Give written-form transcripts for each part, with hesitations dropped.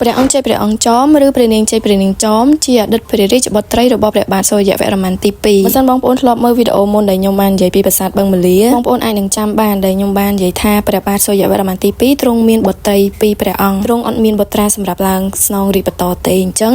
ព្រះអង្គចេះព្រះអង្គចោមឬព្រះនាងចេះព្រះនាងចោមជាអតីតព្រះរាជបុត្រីរបស់ព្រះបាទសូរ្យវរ្ម័នទី2បើសិនបងប្អូនធ្លាប់មើលវីដេអូមុនដែលខ្ញុំបាននិយាយពីប្រាសាទបឹងមាលាបងប្អូនអាចនឹងចាំបានដែលខ្ញុំបាននិយាយថាព្រះបាទសូរ្យវរ្ម័នទី2ទ្រង់មានបុត្រី2ព្រះអង្គទ្រង់អត់មានបុត្រាសម្រាប់ឡើងស្នងរាជបន្តទេអញ្ចឹង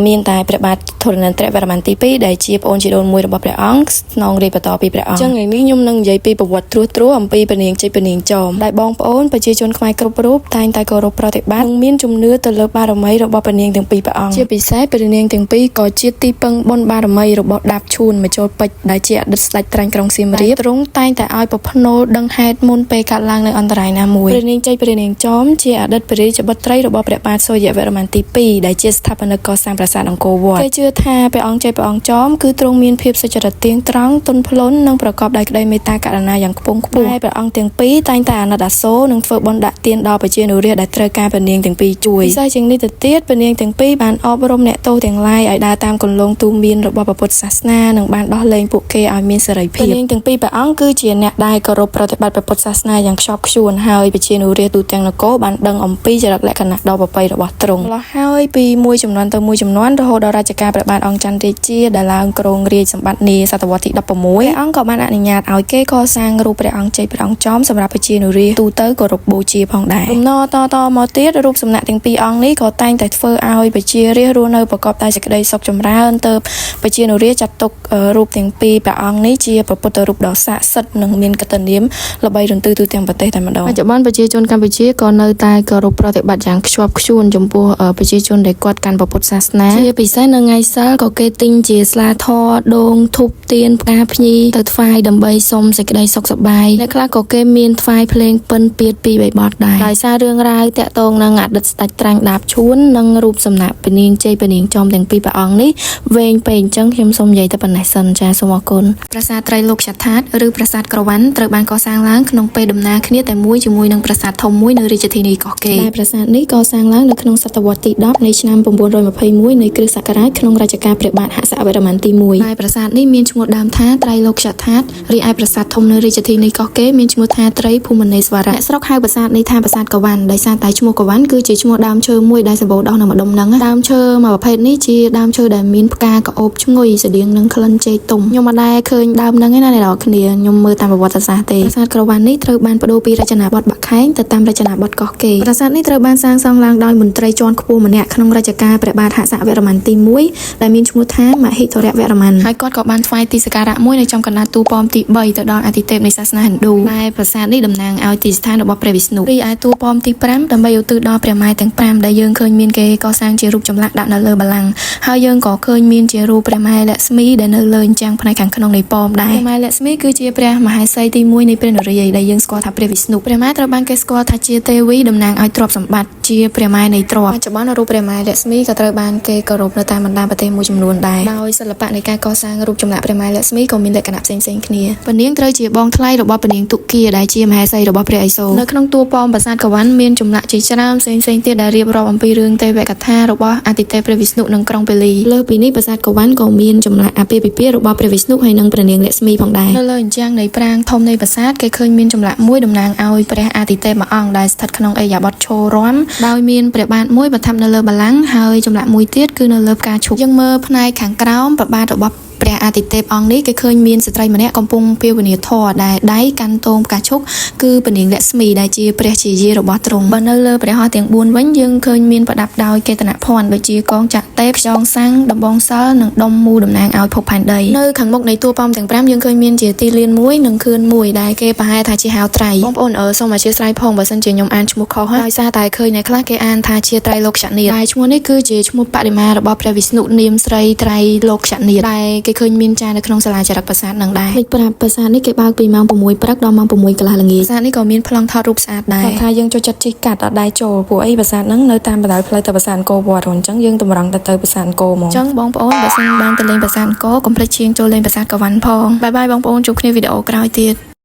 មានតែព្រះបាទធរណេន្ទ្រវរ្ម័នទី2ដែលជាប្អូនជីដូនមួយរបស់ព្រះអង្គស្នងរាជបន្តពីព្រះអង្គអញ្ចឹងថ្ងៃនេះខ្ញុំនឹងនិយាយពីប្រវត្តិត្រួសអំពីព្រះនាងចេះព្រះនាងចោមដែលបងប្អូនប្រជាជនខ្មែរគ្រប់រូបតែងតែគោរពប្រតិបត្តិនិងមានជំនឿទៅលើបារមីរបស់ព្រះនាងទាំងពីរព្រះអង្គជាពិសេសព្រះនាងទាំងពីរក៏ជាទីពឹងបុណ្យបារមីរបស់ដាបឈួនមកចូលពេជ្រដែលជាអតីតស្ដេចត្រាញ់ក្រុងសៀមរាបទ្រង់តែងតែឲ្យប្រភ្នូដឹងហេតុមុនពេលកាត់ឡើងនៅអន្តរាយណាមួយព្រះនាងចេះព្រះនាងចោមជាអតីតព្រះរាជបុត្រីរបស់ព្រះបាទសូរ្យវរ្ម័នទី2ដែលជាស្ថាបនិកកសាងប្រាសាទអង្គរវត្តគេជឿថាព្រះអង្គចេះព្រះអង្គចោមគឺទ្រង់មានភាពសុចរិតទៀងត្រង់ទន់ភ្លន់និងប្រកបដោយក្តីមេត្តាករុណាយ៉ាងខ្ពង់ខ្ពស់ហើយព្រះអង្គទាំងពីរតែងតែអាណិតអាសូរនិងធ្វើបុណ្យដាក់ទានដល់ប្រជានុរាស្ត្រដែលត្រូវការព្រះនាងទាំងពីរជួយពិសេសជាងនេះទៅទៀតព្រះនាងទាំងពីរបានអប់រំអ្នកទោសទាំងឡាយឲ្យដើរតាមគន្លងទូមានរបស់ព្រះពុទ្ធសាសនានិងបានដោះលែងពួកគេឲ្យមានសេរីភាពព្រះនាងទាំងពីរព្រះអង្គគឺជាអ្នកដែលគោរពប្រតិបត្តិព្រះពុទ្ធសាសនាយ៉ាងខ្ជាប់ខ្ជួនហើយប្រជានុរាស្ត្រទូទាំងនគរបានដឹងអំពីចរិតលក្ខណៈដ៏ប្រពៃរបស់ទ្រង់ម្ល៉េះហើយពីមួយជំនាន់ទៅមួយជំនាន់រហូតដល់រជ្ជកាលព្រះបាទអង្គចន្ទរាជាដែលឡើងគ្រងរាជសម្បត្តិនាសតវត្សទី16ព្រះអង្គក៏បានអនុញ្ញាតឲ្យគេកសាងរូបព្រះអង្គចេះព្រះអង្គចោមសម្រាប់ប្រជានុរាស្ត្រទូទៅគោរពបូជាផងដែររំណតមកទៀតរូបសំណាកទាំងពីរអង្គនេះក៏តែងតែធ្វើឲ្យប្រជារាស្ត្ររស់នៅប្រកបដោយសេចក្តីសុខចម្រើនទៅប្រជានុរាស្ត្រចាត់ទុករូបទាំងពីរព្រះអង្គនេះជាព្រះពុទ្ធរូបដ៏ស័ក្តិសិទ្ធិនិងមានកតនាមល្បីរន្ទឺទូទាំងប្រទេសតែម្ដងបច្ចុប្បន្នប្រជាជនកម្ពុជាក៏នៅតែគោរពប្រតិបត្តិយ៉ាងខ្ជាប់ខ្ជួនចំពោះប្រជាជនដែលគាត់កាន់ព្រះពុទ្ធសាសនាជាពិសេសនៅថ្ងៃសៅរ៍ក៏គេទិញជាស្លាធម៌ដូងធូបទៀនផ្កាភ្ញីទៅថ្វាយដើម្បីសុំសេចក្តីសុខសប្បាយអ្នកខ្លះក៏គេមានថ្វាយភ្លេងពិណពាទ្យ2 3បទដែរដោយសាររឿងរ៉ាវតាក់ទងនឹងអតីតស្ដេចត្រាញ់ដាបឈួននិងរូបសំណាកព្រះនាងចេះព្រះនាងចោមទាំងពីរព្រះអង្គនេះវែងពេកអញ្ចឹងខ្ញុំសូមនិយាយតែប៉ុណ្ណេះសិនចាសូមអរគុណប្រាសាទត្រីលោកចាត់ថាតឬប្រាសាទក្រវ៉ាន់ត្រូវបានកសាងឡើងក្នុងពេលដំណើរគ្នាតែមួយជាមួយនឹងប្រាសាទធំមួយនៅរាជធានីកោះកេរដែលប្រាសាទនេះកសាងឡើងនៅក្នុងសតវត្សទី10នៃឆ្នាំ921នៃគ្រិស្តសករាជក្នុងរជ្ជកាលព្រះបាទហសវរ្ម័នទី1ហើយប្រាសាទនេះមានឈ្មោះដើមថាត្រីលោកចាត់ថាតរីឯប្រាសាទធំនៅរាជធានីកោះកេរមានឈ្មោះថាត្រីភូមិនេស្វរៈអ្នកស្រុកហៅប្រាសាទនេះថាប្រាសាទក្រវ៉ាន់ដោយសារតែឈ្មោះក្រវ៉ាន់គឺជាឈ្មោះដើមឈើមួយដែលសម្បូរដុះនៅម្ដុំហ្នឹងដើមឈើមួយប្រភេទនេះជាដើមឈើដែលមានផ្កាក្អូបឈ្ងុយស្តៀងនឹងក្លិនចេកទុំខ្ញុំមិនដែលឃើញដើមហ្នឹងឯណាអ្នកនរគ្នាខ្ញុំមើលតាមប្រវត្តិសាស្ត្រទេប្រាសាទក្រវ៉ាន់នេះត្រូវបានបដូរពីរចនាបថបាក់ខែងទៅតាមរចនាបថកោះកេរប្រាសាទនេះត្រូវបានសាងសង់ឡើងដោយមន្ត្រីជាន់ខ្ពស់ម្នាក់ក្នុងរជ្ជកាលព្រះបាទហសវរ្ម័នទី1ដែលមានឈ្មោះថាមហិធរវរ្ម័នហើយគាត់ក៏បានថ្វាយទីសក្ការៈមួយនៅចំកណ្ដាលទូប៉មទី3ទៅដល់អាទិទេពនៃសាសនាហិណ្ឌូដែលប្រាសាទនេះតំណាងឲ្យទីស្ថានរបស់ព្រះវិស្ណុរីឯទូប៉មទី5ដើម្បីឧទ្ទិសដល់ព្រះម៉ែទាំង5ដែលយើងឃើញមានគេកសាងជារូបចម្លាក់ដាក់នៅលើបល្ល័ង្កហើយយើងក៏ឃើញមានជារូបព្រះម៉ែលក្ស្មីដែលនៅលើអញ្ចឹងផ្នែកខាងក្នុងនៃប៉មដែរព្រះម៉ែលក្ស្មីគឺជាព្រះមហេសីទី1នៃព្រះនរាយណ៍ដែលយើងស្គាល់ថាព្រះវិស្ណុព្រះម៉ែត្រូវបានគេស្គាល់ថាជាទេវីតំណាងឲ្យទ្រព្យសម្បត្តិជាព្រះម៉ែនៃទ្រព្យបច្ចុប្បន្នរូបព្រះម៉ែលក្ស្មីក៏ត្រូវបានគេគោរពនៅតាមបណ្ដាប្រទេសមួយចំនួនដែរដោយសិល្បៈនៃការកសាងរូបចម្លាក់ព្រះម៉ែលក្ស្មីក៏មានលក្ខណៈផ្សេងៗគ្នាព្រះនាងត្រូវជាបងថ្លៃរបស់ព្រះនាងទុគ៌ាដែលជាមហេសីរបស់ព្រះឥសូរនៅក្នុងតួប៉មប្រាសាទក្រវ៉ាន់មានចម្លាក់ជាច្រើនផ្សេងៗទៀតដែលរៀបរាប់អំពីរឿងទេវកថារបស់អាទិទេពព្រះវិស្ណុនិងក្រុងពេលីលើពីនេះប្រាសាទក្រវ៉ាន់ក៏មានចម្លាក់អាពាហ៍ពិពាហ៍របស់ព្រះវិស្ណុហើយនិងព្រះនាងលក្ស្មីផងដែរនៅលើអញ្ចឹងនៃប្រាង្គធំនៃប្រាសាទគេឃើញមានចម្លាក់មួយតំណាងឲ្យព្រះអាទិទេពមួយអង្គដែលស្ថិតក្នុងឥរិយាបថឈររាំដោយមានព្រះបាទមួយប្រថាប់នៅលើបល្ល័ង្កហើយចម្លាក់មួយទៀតគឺនៅលើផ្កាឈូកយើងមើលផ្នែកខាងក្រោមព្រះបាទរបស់ព្រះអាទិទេពអង្គនេះគេឃើញមានស្ត្រីម្នាក់កំពុងភាវនាធម៌ដែលដៃកាន់ទងផ្កាឈូកគឺព្រះនាងលក្ស្មីដែលជាព្រះជាយារបស់ទ្រង់បើនៅលើព្រះហស្ថទាំង4វិញយើងឃើញមានប្រដាប់ដោយកេតនភ័ណ្ឌដូចជាកងចក្រទេពខ្យងសាំងដំបងសិលនិងដុំមូតំណាងឲ្យភពផែនដីនៅខាងមុខនៃតួប៉មទាំង5យើងឃើញមានជាទីលានមួយនិងខឿនមួយដែលគេប្រហែលថាជាហៅត្រីបងប្អូនសូមអធិស្ឋានផងបើសិនជាខ្ញុំអានឈ្មោះខុសហើយដោយសារតែឃើញអ្នកខ្លះគេអានថាជាត្រីលោកចនាតែឈ្មោះនេះគឺជាឈ្មោះបដិមារបស់ព្រះវិស្ណុនាមស្រីត្រីលោកចនាដែលគេឃើញមានចានៅក្នុងសាលាចារឹកប្រាសាទនឹងដែរលេខប្រាប់ប្រាសាទនេះគេបើកពីម៉ោង6ព្រឹកដល់ម៉ោង6កន្លះល្ងាចប្រាសាទនេះក៏មានប្លង់ថតរូបស្អាតដែរគាត់ថាយើងចូលចិត្តជិះកាត់អត់ដែរចូលព្រោះអីប្រាសាទហ្នឹងនៅតាមបណ្ដោយផ្លូវទៅប្រាសាទអង្គរវត្តអញ្ចឹងយើងតម្រង់ទៅប្រាសាទអង្គរហ្មងអញ្ចឹងបងប្អូនបើសិនបានទៅលេងប្រាសាទអង្គរកុំភ្លេចឈៀងចូលលេងប្រាសាទក្រវ៉ាន់ផងបាយបាយបងប្អូនជួបគ្នាវីដេអូក្រោយទៀត